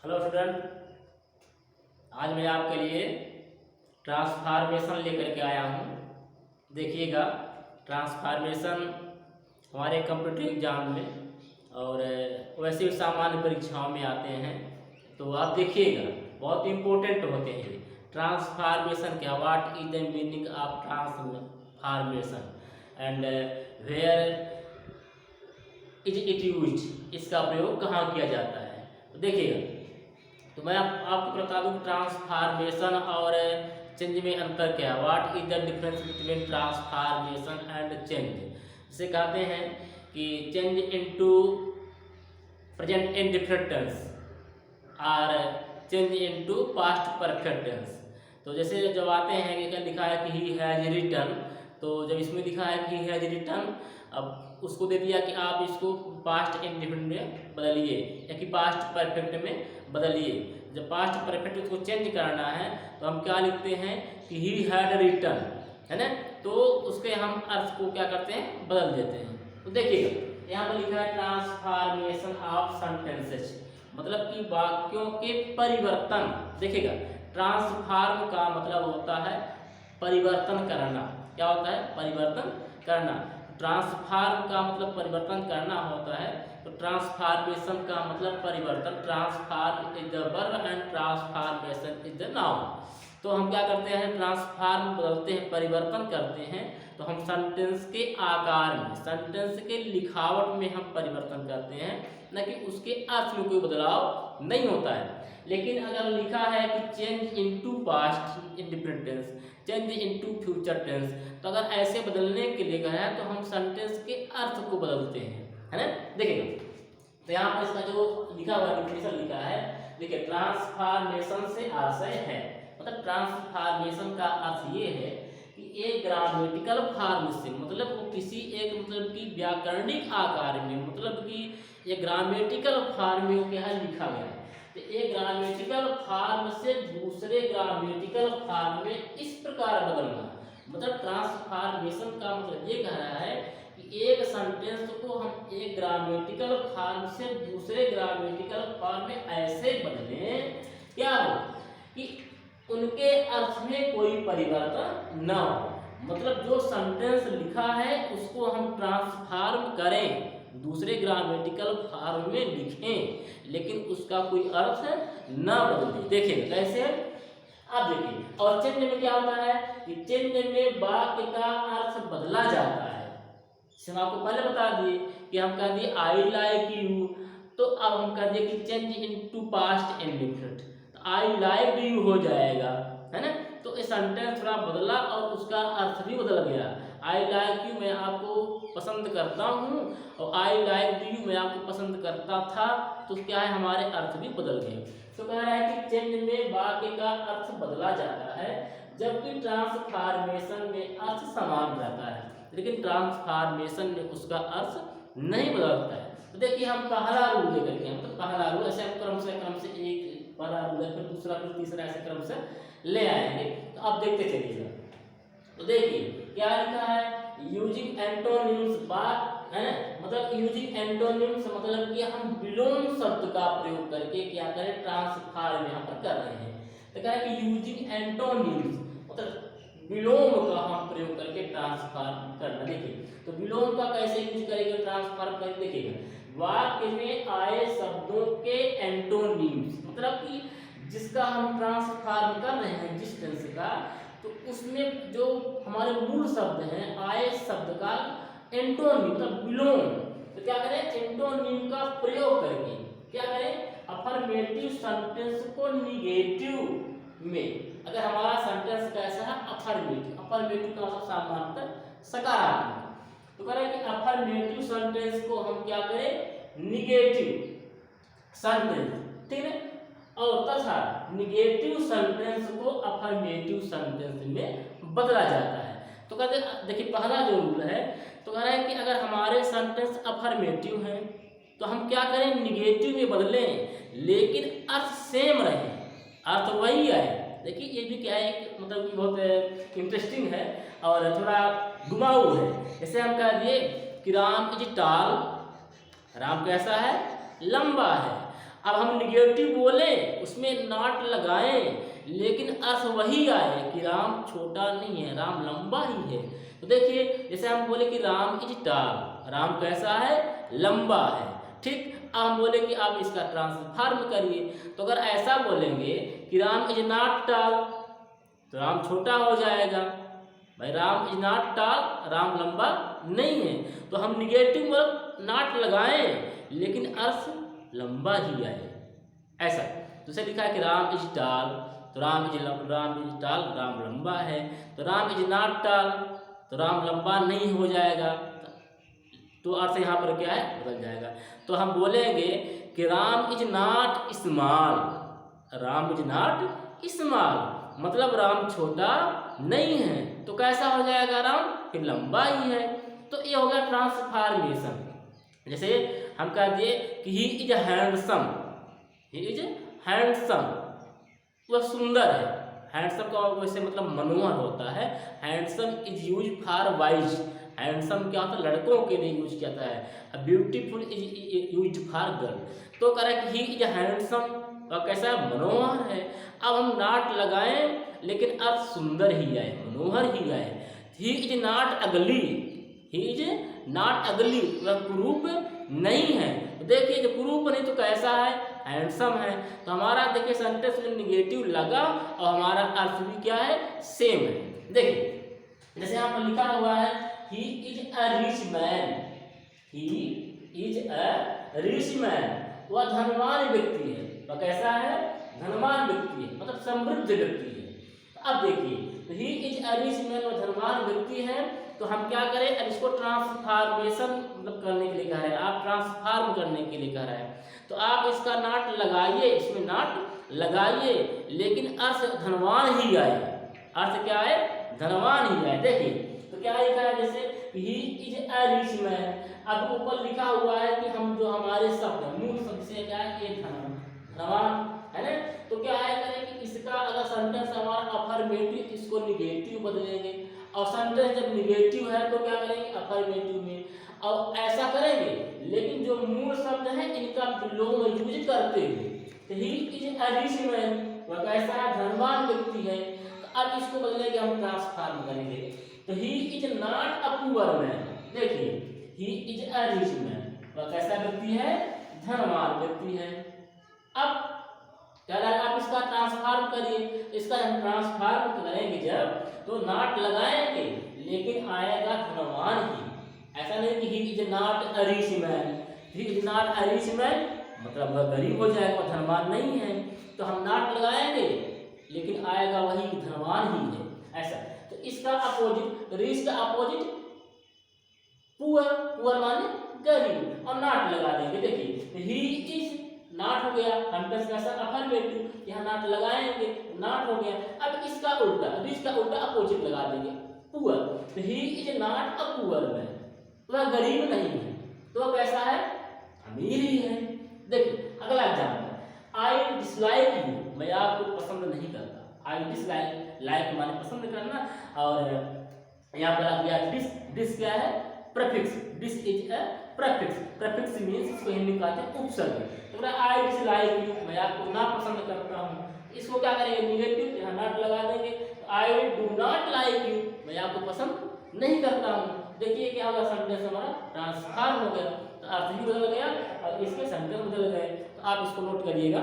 Hello student, आज मैं आपके लिए ट्रांसफॉर्मेशन लेकर के आया हूँ। देखिएगा, ट्रांसफॉर्मेशन हमारे कंप्यूटर एग्जाम में और वैसे भी सामान्य परीक्षाओं में आते हैं, तो आप देखिएगा बहुत इम्पोर्टेंट होते हैं। ट्रांसफॉर्मेशन क्या, what is the meaning of transformation and where is it use, इसका प्रयोग कहाँ किया जाता है। तो देखिएगा, तो मैं आपको बता दूं ट्रांसफॉर्मेशन और चेंज में अंतर क्या है। What is the difference between transformation and change. जिसे कहते हैं कि change into present indifferent tense और change into past perfect tense. तो जैसे जब आते हैं कि क्या लिखा है कि ही हैज रिटन, तो जब इसमें लिखा है कि ही हैज रिटन, अब उसको दे दिया कि आप इसको पास्ट इंडिफरेंट में बदलिए या कि पास्ट परफेक्ट में बदलिए। जब पास्ट परफेक्ट उसको चेंज करना है तो हम क्या लिखते हैं कि ही हैड रिटन, है ना। तो उसके हम अर्थ को क्या करते हैं, बदल देते हैं। तो देखिएगा यहाँ पर लिखा है ट्रांसफॉर्मेशन ऑफ सेंटेंसेस, मतलब कि वाक्यों के परिवर्तन। देखिएगा, ट्रांसफॉर्म का मतलब होता है परिवर्तन करना। क्या होता है, परिवर्तन करना। ट्रांसफॉर्म का मतलब परिवर्तन करना होता है, तो ट्रांसफॉर्मेशन का मतलब परिवर्तन। Transform is the verb and transformation is the noun. तो हम क्या करते हैं, ट्रांसफॉर्म बदलते हैं, परिवर्तन करते हैं। तो हम सेंटेंस के आकार में, सेंटेंस के लिखावट में हम परिवर्तन करते हैं, न कि उसके अर्थ में कोई बदलाव नहीं होता है। लेकिन अगर लिखा है कि change into past indifferent tense, change into future tense, तो अगर ऐसे बदलने के लिए कहा है तो हम सेंटेंस के अर्थ को बदलते हैं, है ना। देखिएगा, तो यहाँ पर इसका जो लिखा हुआ डिफिनेशन लिखा है, देखिए ट्रांसफॉर्मेशन से आशय है, मतलब ट्रांसफॉर्मेशन का अर्थ ये है कि एक ग्रामेटिकल फॉर्म से, मतलब वो किसी एक मतलब कि व्याकरणिक आकार में, मतलब कि ये ग्रामेटिकल फॉर्म में क्या है लिखा गया है। तो एक ग्रामेटिकल फॉर्म से दूसरे ग्रामेटिकल फॉर्म में इस प्रकार बदलना, मतलब ट्रांसफॉर्मेशन का मतलब ये कह रहा है कि एक सेंटेंस को हम एक ग्रामेटिकल फॉर्म से दूसरे ग्रामेटिकल फॉर्म में ऐसे बदलें क्या हो कि उनके अर्थ में कोई परिवर्तन न हो। मतलब जो सेंटेंस लिखा है उसको हम ट्रांसफॉर्म करें, दूसरे ग्रामेटिकल फॉर्म में लिखें, लेकिन उसका कोई अर्थ न बदले। देखिए कैसे, आप देखिए। और चेंज में क्या होता है कि चेंज में वाक्य का अर्थ बदला जाता है। हम आपको पहले बता दिए कि हम कह दिए आई लाइक यू, तो अब हम कह दिए कि चेंज इनटू पास्ट इंडिफरेंट, तो आई लाइक यू हो जाएगा, है ना। तो ये सेंटेंस थोड़ा बदला और उसका अर्थ भी बदल गया। आई लाइक यू मैं आपको पसंद करता हूँ, और आई लाइक यू मैं आपको पसंद करता था, तो क्या है, हमारे अर्थ भी बदल गए। तो कह रहा है कि चेंज में वाक्य का अर्थ बदला जाता है, जबकि ट्रांसफॉर्मेशन में अर्थ समान रहता है, लेकिन ट्रांसफॉर्मेशन में उसका अर्थ नहीं बदलता है। तो देखिए हम पहला रूल लेकर के, मतलब पहला रूल ऐसे हम क्रम से एक पहला रूल है, फिर दूसरा, फिर तीसरा, ऐसे क्रम से ले आएंगे। तो आप देखते चलिएगा। तो देखिए क्या लिखा है, यूजिंग एंटोनिम्स, बात है ना, मतलब यूजिंग एंटोनिम्स मतलब कि हम विलोम शब्द का प्रयोग करके क्या करें, ट्रांसफॉर्म यहाँ पर कर रहे हैं। तो क्या है कि यूजिंग एंटोनिम्स मतलब विलोम का हम प्रयोग करके ट्रांसफॉर्म करना। देखिए तो विलोम का कैसे यूज करेंगे, ट्रांसफॉर्म करके देखिएगा, वाक्य में आए शब्दों के एंटोनिम्स, मतलब कि जिसका हम ट्रांसफॉर्म कर रहे हैं जिस टेंस का, तो उसमें जो हमारे मूल शब्द हैं, आए शब्द का एंटोनिम मतलब विलोम, तो क्या करें, एंटोनिम का प्रयोग करके क्या करें, अफर्मेटिव सेंटेंस को निगेटिव में, अगर हमारा सेंटेंस कैसा है अफर्मेटिव, अफर्मेटिव का मतलब सामान्यतः सकारात्मक, तो कह रहे हैं कि अफर्मेटिव सेंटेंस को हम क्या करें, निगेटिव सेंटेंस, ठीक है, और तथा निगेटिव सेंटेंस को अफर्मेटिव सेंटेंस में बदला जाता है। तो कहते हैं, देखिए पहला जो रूल है, तो कह रहा है कि अगर हमारे सेंटेंस अफर्मेटिव हैं तो हम क्या करें, निगेटिव में बदलें, लेकिन अर्थ सेम रहे, अर्थ वही आए। देखिए ये भी क्या है, मतलब कि बहुत इंटरेस्टिंग है और थोड़ा घुमाऊ है। जैसे हम कह दिए कि राम इज टॉल, राम कैसा है, लंबा है, अब हम निगेटिव बोले उसमें नॉट लगाएं लेकिन अर्थ वही आए कि राम छोटा नहीं है, राम लंबा ही है। तो देखिए जैसे हम बोले कि राम इज टॉल, राम कैसा है, लंबा है, ठीक। अब हम बोले कि आप इसका ट्रांसफॉर्म करिए, तो अगर ऐसा बोलेंगे कि राम इज नॉट टॉल तो राम छोटा हो जाएगा। भाई Ram is not toll, Ram लंबा नहीं है, तो हम निगेटिव में नॉट लगाएं लेकिन अर्थ लंबा ही आए, ऐसा। तो उसे लिखा है कि राम इज टॉल, तो राम इज टॉल, राम लंबा है। तो राम इज नॉट टॉल तो राम लंबा नहीं हो जाएगा, तो अर्थ यहाँ पर क्या है, बदल जाएगा। तो हम बोलेंगे कि Ram is not small, Ram is not small मतलब राम छोटा नहीं है, तो कैसा हो जाएगा, राम फिर लंबा ही है। तो ये हो गया ट्रांसफॉर्मेशन। जैसे हम कह दिए कि he is handsome, he is handsome वह सुंदर है। हैंडसम का वैसे मतलब मनोहर होता है। Handsome is use for wise, handsome क्या होता है, लड़कों के लिए यूज किया जाता है। Beautiful is use for girl. तो कह रहा है कि ही इज हैंडसम और कैसा है, मनोहर है। अब हम नॉट लगाएं लेकिन अर्थ सुंदर ही आए, मनोहर ही आए। ही इज नॉट अगली, ही इज नॉट अगली वह कुरूप नहीं है। तो देखिए जो कुरूप नहीं तो कैसा है, हैंडसम है। तो हमारा देखिए सेंटेंस में निगेटिव लगा और हमारा अर्थ भी क्या है, सेम है। देखिए जैसे यहाँ पर लिखा हुआ है ही is a rich man, he is a rich man वह धनवान व्यक्ति है। वह कैसा है, धनवान व्यक्ति है मतलब समृद्ध व्यक्ति है। अब देखिए तो he is a rich man वह धनवान व्यक्ति है। तो हम क्या करें, अब इसको ट्रांसफॉर्मेशन मतलब करने के लिए कह रहे हैं, आप ट्रांसफॉर्म करने के लिए कह रहे हैं। तो आप इसका नॉट लगाइए, इसमें नॉट लगाइए लेकिन अर्थ धनवान ही आए, अर्थ क्या है, धनवान ही आए। देखिए तो क्या लिखा है, जैसे ही इज अ रिच मैन। अब ऊपर लिखा हुआ है कि हम जो हमारे शब्द मूल शब्द से क्या है, ये धनवान है ना। तो क्या है करें कि इसका अगर सेंटेंस हमारा अफर्मेटिव इसको निगेटिव बदलेंगे, और सेंटेंस जब निगेटिव है तो क्या करेंगे, अफर्मेटिव में। और ऐसा करेंगे लेकिन जो मूल शब्द है इनका विलोम यूज करते हुए। तो he is a rich man वह कैसा है, धनवान व्यक्ति है। तो अब इसको बदलेंगे, हम ट्रांसफॉर्म करेंगे। तो he is not a poor man, देखिए he is a rich man वह कैसा व्यक्ति है, धनवान व्यक्ति है। अब क्या रहा, आप इसका ट्रांसफॉर्म करिए। इसका हम ट्रांसफॉर्म करेंगे जब तो नॉट लगाएंगे लेकिन आएगा धनवान ही। ऐसा नहीं कि ही is not a rich man, he is not a rich man मतलब वह गरीब हो जाएगा, धनवान नहीं है। तो हम नॉट लगाएंगे लेकिन आएगा वही धनवान ही है, ऐसा। तो इसका अपोजिट, रिच का अपोजिट पुअर, पुअर माने गरीब, और नॉट लगा देंगे। देखिए ही इज नॉट हो गया, सेंटेंस कैसा, अफर्मेटिव, यहाँ नॉट लगाएंगे नॉट हो गया। अब इसका उल्टा, रिच का उल्टा अपोजिट लगा देंगे, पुअर। तो he is not a poor man वह गरीब नहीं है, तो वह कैसा है, अमीर ही है। देखिए अगला एग्जाम्पल, आई डिसलाइक यू मैं आपको पसंद नहीं करता। आई डिसलाइक, लाइक माने पसंद करना, और यहाँ पर आ गया डिस, डिस क्या है, prefix, dish is a prefix, prefix means इसको हिंदी में कहते हैं उपसर्ग। तो आई डिसलाइक यू मैं आपको ना पसंद करता हूँ, इसको क्या करेंगे, निगेटिव, यहाँ नॉट लगा देंगे। I do not like you मैं आपको पसंद नहीं करता हूँ। देखिए क्या होगा, सेंटेंस हमारा ट्रांसफॉर्म हो गया, तो अर्थ भी बदल गया और इसके सेंटेंस बदल गए। तो आप इसको नोट करिएगा।